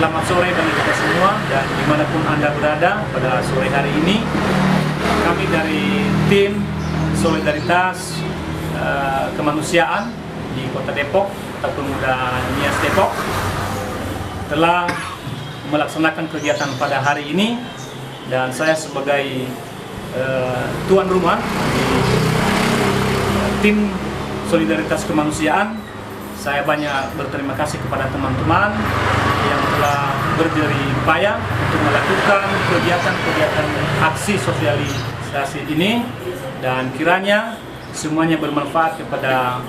Selamat sore bagi kita semua dan dimanapun Anda berada pada sore hari ini. Kami dari tim Solidaritas Kemanusiaan di Kota Depok atau Pemuda Nias Depok telah melaksanakan kegiatan pada hari ini, dan saya sebagai tuan rumah di tim Solidaritas Kemanusiaan, saya banyak berterima kasih kepada teman-teman yang telah berjerih payah untuk melakukan kegiatan-kegiatan aksi sosialisasi ini, dan kiranya semuanya bermanfaat kepada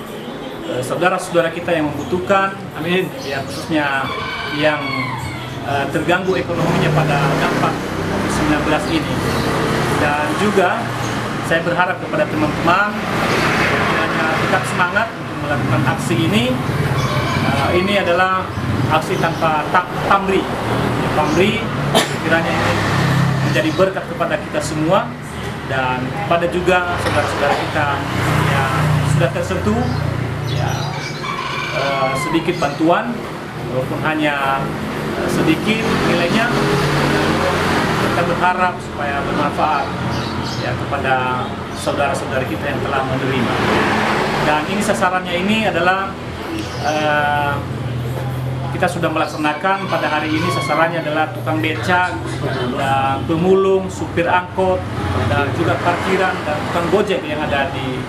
saudara-saudara kita yang membutuhkan. Amin. Ya, khususnya yang terganggu ekonominya pada dampak COVID-19 ini. Dan juga saya berharap kepada teman-teman kiranya tetap semangat untuk melakukan aksi ini. Ini adalah aksi tanpa pamrih. Pamrih kiranya ini menjadi berkat kepada kita semua, dan pada juga saudara-saudara kita yang sudah tersentuh ya, sedikit bantuan walaupun hanya sedikit nilainya, kita berharap supaya bermanfaat ya kepada saudara-saudara kita yang telah menerima. Dan ini sasarannya ini adalah kita sudah melaksanakan pada hari ini. Sasarannya adalah tukang becak, dan pemulung, supir angkot, dan juga parkiran dan tukang gojek yang ada di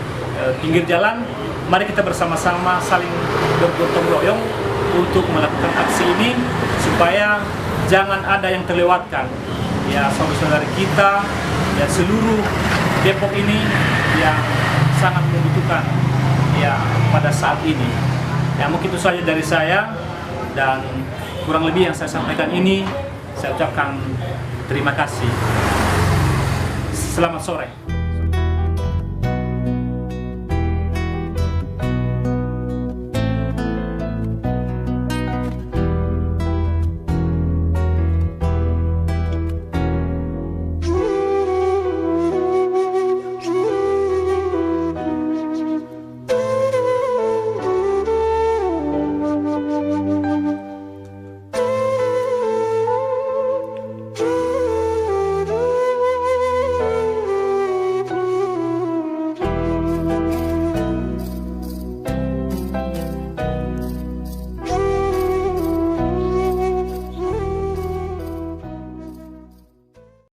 pinggir jalan. Mari kita bersama-sama saling bergotong royong untuk melakukan aksi ini supaya jangan ada yang terlewatkan ya, saudara-saudari kita ya, seluruh Depok ini yang sangat membutuhkan ya pada saat ini. Ya, mungkin itu saja dari saya, dan kurang lebih yang saya sampaikan ini saya ucapkan terima kasih. Selamat sore.